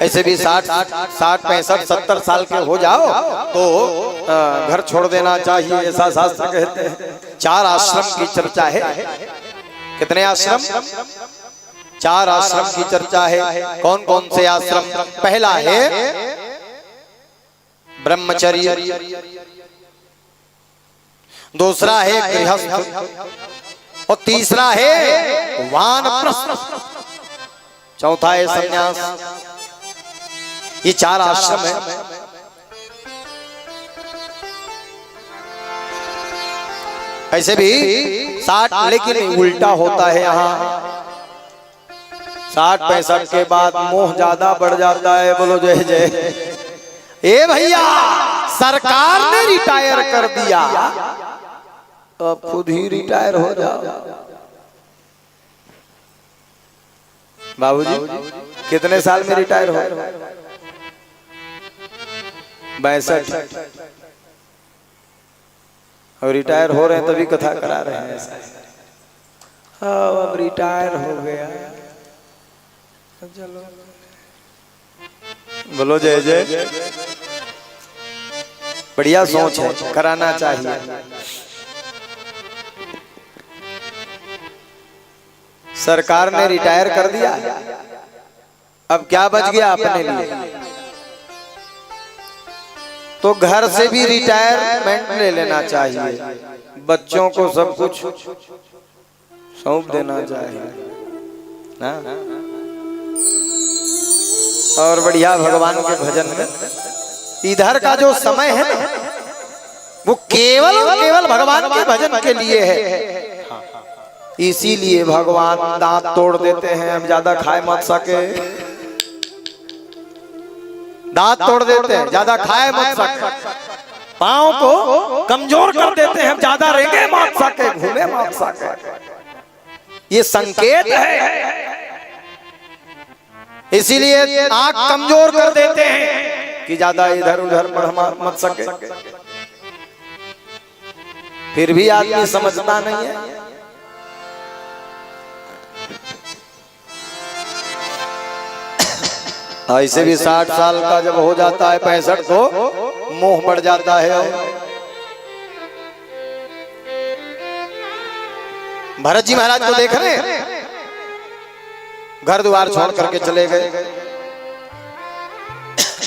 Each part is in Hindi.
ऐसे भी 60, 65, 70 साल के हो जाओ तो घर छोड़ देना चाहिए, ऐसा शास्त्र कहते हैं। 4 आश्रम की चर्चा है। कितने आश्रम? 4 आश्रम की चर्चा है। कौन कौन से आश्रम? पहला है ब्रह्मचर्य, दूसरा है गृहस्थ और तीसरा है वानप्रस्थ, चौथा है संन्यास। ये 4 आश्रम है। ऐसे भी 60, लेकिन उल्टा होता है यहाँ। 60, 65 के बाद मोह ज्यादा बढ़ जाता है। बोलो जय जय। ए भैया, सरकार ने रिटायर कर दिया तो अब खुद ही रिटायर हो जाओ। बाबूजी कितने साल में रिटायर हो? 62। और रिटायर हो रहे हैं तभी कथा करा रहे हैं। अब रिटायर हो गया, चलो बोलो जय जय। बढ़िया सोच है, कराना चाहिए। सरकार ने रिटायर कर दिया, अब क्या बच गया अपने लिए? तो घर से भी रिटायरमेंट ले लेना चाहिए, बच्चों को सब कुछ सौंप देना चाहिए ना। और बढ़िया भगवान के भजन में इधर का जो समय है ना, वो केवल और केवल भगवान के भजन के लिए है। इसीलिए भगवान दांत तोड़ देते हैं, हम ज्यादा खाए मत सके। दांत तोड़ देते हैं, ज्यादा खाए मत सके। पांव को कमजोर कर देते हैं, हम ज्यादा रेंगे मत सके, घूमे मत सके। ये संकेत है। इसीलिए आंख कमजोर कर देते हैं कि ज्यादा इधर उधर बढ़ मत सके। फिर भी आदमी समझता नहीं है। ऐसे भी 60 साल का जब हो जाता है, 65 तो मोह बढ़ जाता है। भरत जी महाराज को देख रहे हैं, घर द्वार छोड़ करके चले गए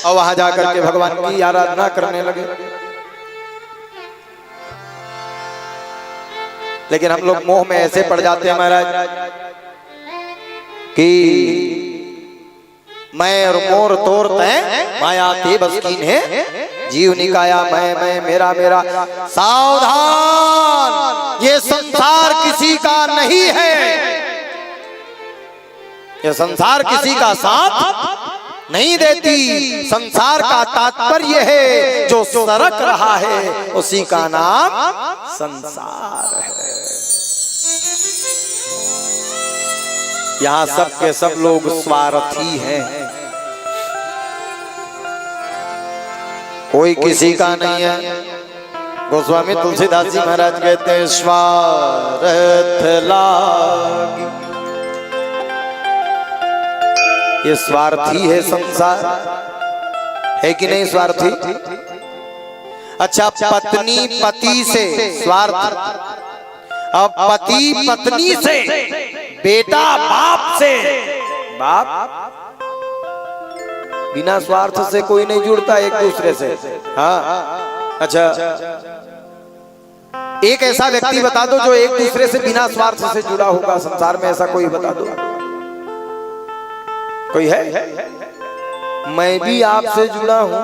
और वहां जाकर के भगवान की आराधना करने लगे। लेकिन हम लोग मोह में ऐसे पड़ जाते हैं महाराज कि मैं और मोर तोर तैं माया ते बस कीन है, जीव निकाया मैं मेरा मेरा। सावधान, ये संसार किसी का नहीं है। ये संसार किसी का साथ नहीं देती। संसार का तात्पर्य है जो सरक रहा है, उसी का नाम संसार है। यहाँ सब के सब लोग स्वार्थी हैं, कोई किसी का नहीं है। गोस्वामी तुलसीदास जी महाराज कहते हैं, स्वार्थ लागी। ये स्वार्थी है संसार, है कि नहीं स्वार्थी? अच्छा, पत्नी पति से स्वार्थ, अब पति पत्नी से, बेटा बाप से। बाप बिना स्वार्थ से कोई नहीं जुड़ता एक दूसरे से। हाँ, अच्छा, एक ऐसा व्यक्ति बता दो जो एक दूसरे से बिना स्वार्थ से जुड़ा होगा संसार में, ऐसा कोई बता दो। कोई है? मैं भी आपसे जुड़ा हूं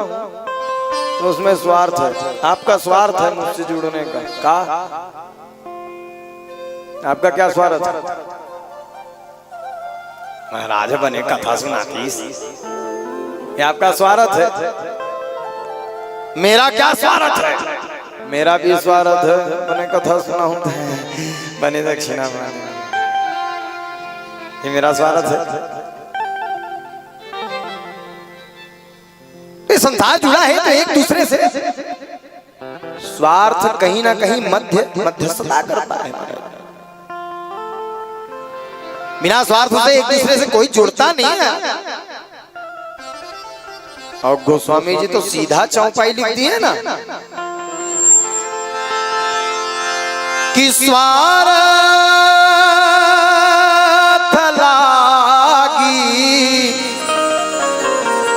तो उसमें स्वार्थ है। आपका स्वार्थ है मुझसे जुड़ने का। आपका क्या स्वार्थ है? महाराज बने कथा सुनाती, ये आपका स्वार्थ है। मेरा क्या स्वार्थ है? मेरा भी स्वार्थ है, बने कथा सुनाऊं, बने दक्षिणा मांगे, ये मेरा स्वार्थ है। ये संसार जुड़ा है तो एक दूसरे से स्वार्थ कहीं ना कहीं मध्यस्थता करता है। बिना स्वार्थ से एक दूसरे से कोई जुड़ता नहीं है। और गोस्वामी जी तो सीधा चौपाई लिख दिए ना कि स्वार्थ लागी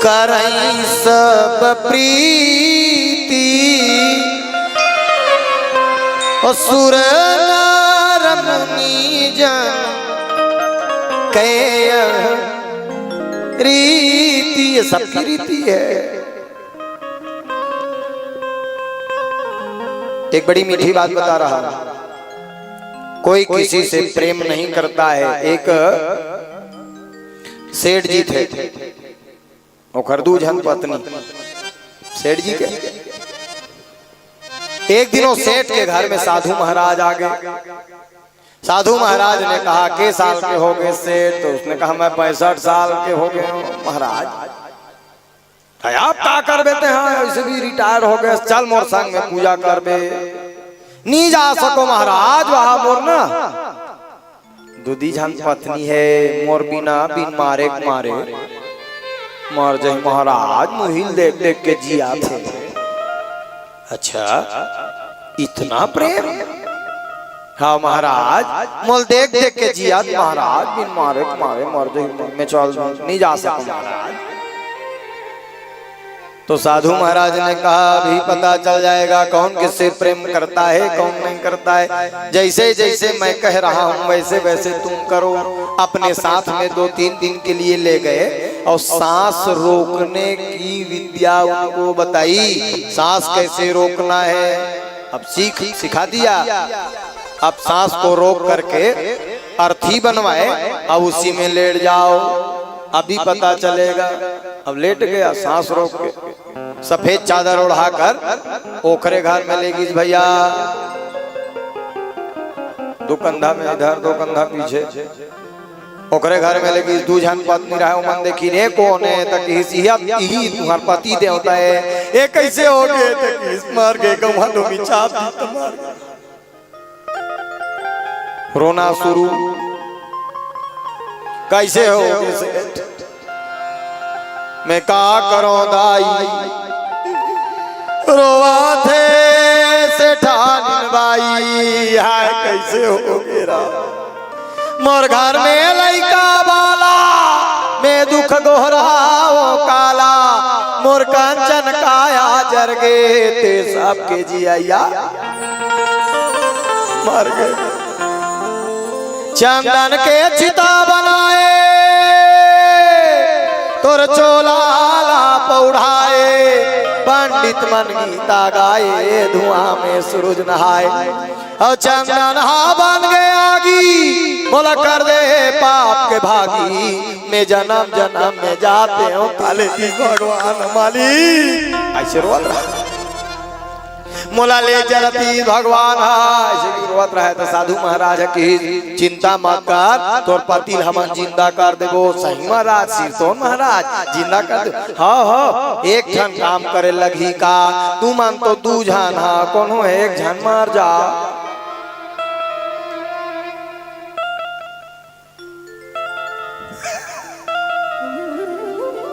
करई सब प्रीति असुर नर मुनि जन कह रीति, ये सबकी रीति है। एक बड़ी मीठी बात बता रहा हूं, कोई किसी से प्रेम नहीं करता है। एक सेठ जी थे, वो खरदूज हन पत्नी सेठ जी के। एक दिन वो सेठ के घर में साधु महाराज आ गए। साधु महाराज ने कहा के साल के हो गए सेठ? तो उसने कहा मैं 65 साल के हो गए महाराज। आप क्या कर बेते हैं, ऐसे भी रिटायर हो गए, चल मोर संग में पूजा कर बे। नहीं जा सको महाराज, वहां मोर ना दूधी झन पत्नी है, मोर बिना बिन मारे मारे मर जाए महाराज। मुहिल देख देख के जिया थे। अच्छा इतना प्रेम? हाँ महाराज, मोल देख देख के जिया महाराज, बिन मारे मारे मर जाए, मैं चल नहीं जा सको महाराज। तो साधु महाराज ने कहा अभी पता चल जाएगा कौन किससे प्रेम करता है कौन नहीं करता है। जैसे जैसे मैं कह रहा हूँ वैसे वैसे तुम करो। अपने साथ में 2-3 दिन के लिए ले गए और सांस रोकने की विद्या उनको बताई, सांस कैसे रोकना है। अब सिखा दिया। अब सांस को रोक करके अर्थी बनवाए, अब उसी में लेट जाओ, अभी पता चलेगा। अब लेट गया सांस रोक के, सफेद चादर उड़ाकर ओखरे घर में ले गई भैया, 2 कंधा में इधर 2 कंधा पीछे। ओखरे घर में ले गई, दू झन पत्नी रहे मन देखी रे कौन है, तक ही तुम्हार पति देवता है, ये कैसे हो गए? तक मार गए गवानो की चाप मार, रोना शुरू। कैसे हो गए? मैं का करो दाई, रोवा थे सेठान बाई, हाय कैसे हो गेरा? मोर घर में लइका बाला, मैं दुख गोहराओ काला, मोर कंचन काया जर गे, ते सबके जिया मर गए। चंदन के चिता बनाए, तोर चोला पौढ़ाए, पंडित मन गीता गाए, धुआं में सूरज नहाए। और चंदन हा बन गए आगी, बोला कर दे पाप के भागी, मैं जन्म जन्म में जाते हूँ काले की भगवान माली। ऐसे रोत रहा मोला ले जलती भगवान, ऐसे भी रोत रहा। तो साधु महाराज की चिंता मत कर, तोर पति हम जिंदा कर देबो। सही महाराज, सिर तो महाराज जिंदा कर दे। हाँ हाँ, एक झन काम करे लगी का, तू मान तो 2 झन, हाँ कोनो है 1 झन मार जा।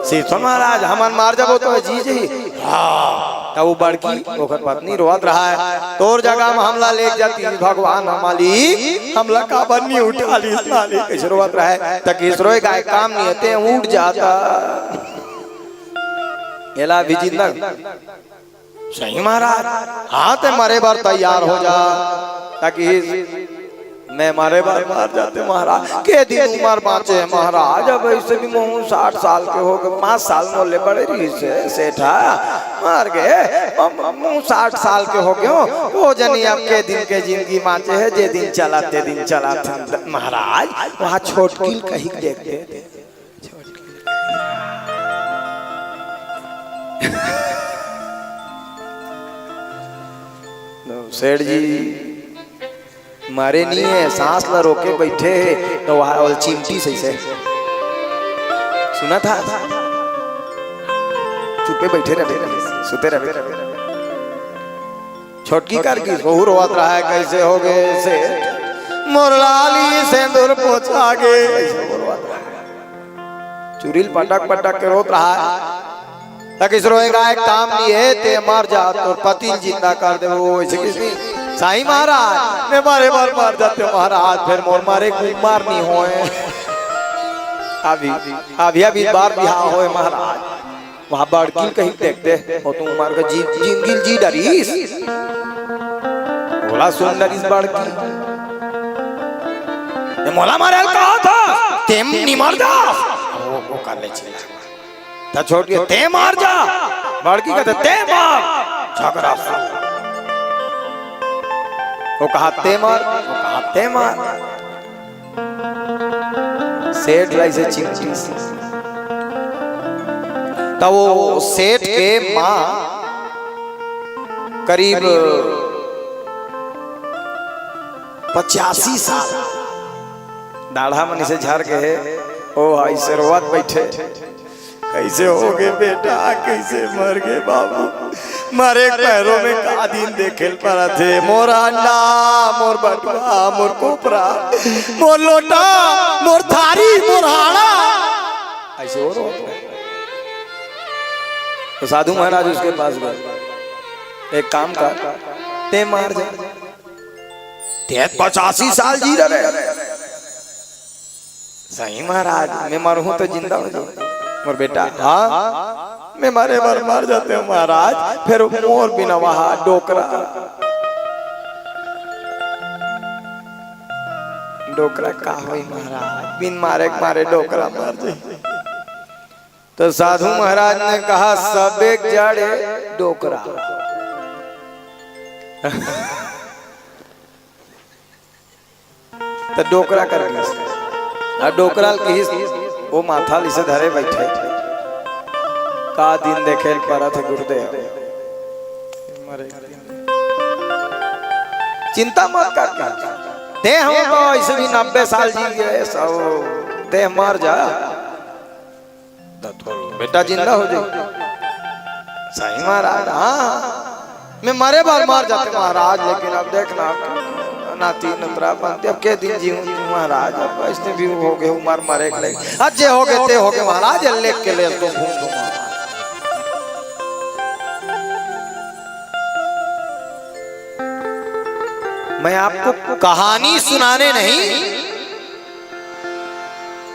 सिर महाराज हमन मार जाबो तो जी जी। हाँ तब वो बड़की ओकर पत्नी रोत रहा है, तोर जगह में हमला ले जाती भगवान हमारी, हमला का बन्नी उठा ली साली। कैसे रोत रहा है? तक इसरोए गाय काम नहीं होते, उठ जाता एला भी जिंदा। सही महाराज, हाँ ते मरे बार तैयार हो जा, ताकि मैं मारे बार मार जाते महाराज। के दिन उम्र बाँचे महाराज, अब ऐसे भी मुँह 60 साल के हो गए, 5 साल मोले बड़े रही से सेठा मार गए, मुँह 60 साल के हो गए वो जनी। अब के दिन के जिंदगी बाँचे है, जे दिन चला ते दिन चला महाराज। वहाँ छोटकिल कहीं देखते सेठ जी मारे नहीं है, सांस ला रोके बैठे है, तो वहां चिमटी सही से सुना था, चुपे बैठे रहे, सुते रहे। छोटकी कर की बहुर रोत रहा है, कैसे हो गए से मुरलाली सिंदूर पोछा गे, चुरील पटक पटक के रोत रहा है। किसरो एक आए काम नहीं है ते मर जा तो पति जिंदा कर दे वो ऐसे किसी साईं महाराज मैं मारे बार मार जाते महाराज फिर मोर मारे कुमार नहीं होए अभी बार बिहार होए महाराज वहां बड़की कहीं देखते हो तुम मार का जिंगिल जी डरीस बोला सुन डरीस बड़की ये मोला मारे कहा था तेम नहीं मर जा वो कर ले चला था छोड़ के ते मार जा बड़की कहते ते मार झगड़ा वो कहा ते मार सेठ से चिंची तब वो सेठ के माँ करीब 85 साल दाढ़ा मनी से झाड़ के है ओ भाई सरवत बैठे कैसे हो गए बेटा कैसे मर गए बाबू मारे पैरों में का दिन देखे पड़ा थे मोर अंडा मोर बटुआ मोर कोपरा मोर लोटा मोर थारी मोर हाड़ा ऐसे हो रहा तो साधु महाराज उसके पास गए एक काम कर ते मार जा ते 85 साल जी रहे सही महाराज मैं मरूं तो जिंदा हो जाऊं मोर बेटा हाँ मैं मारे बार मार जाते हूँ महाराज फिर मोर बिना वहां डोकरा का हुई महाराज बिन मारे डोकरा मार जाए तो साधु महाराज ने कहा सब एक जड़े डोकरा तो डोकरा कर डोकरा की वो माथा लिसे धरे बैठे का दिन देखे पड़ा थे गुरुदेव चिंता मत कर दे हम तो ऐसे भी 90 साल जी गए सब दे मर जा बेटा जिंदा हो जाए सही महाराज हाँ मैं मरे बार मार जाते महाराज लेकिन अब देखना नाती नतरा बनते अब के दिन जीव महाराज अब इसने भी हो गए उमर मारे के लगे अच्छे हो गए ते हो गए महाराज लेख के ले तो घूम घूम मैं आपको कहानी सुनाने नहीं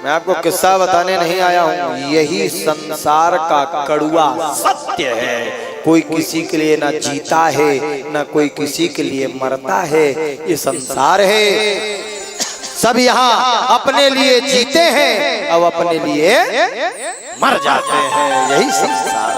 मैं आपको किस्सा बताने नहीं आया हूं यही संसार का कड़ुआ सत्य है कोई किसी के लिए ना जीता है ना कोई किसी के लिए मरता है ये संसार है सब यहाँ अपने लिए जीते हैं अब अपने लिए मर जाते हैं यही संसार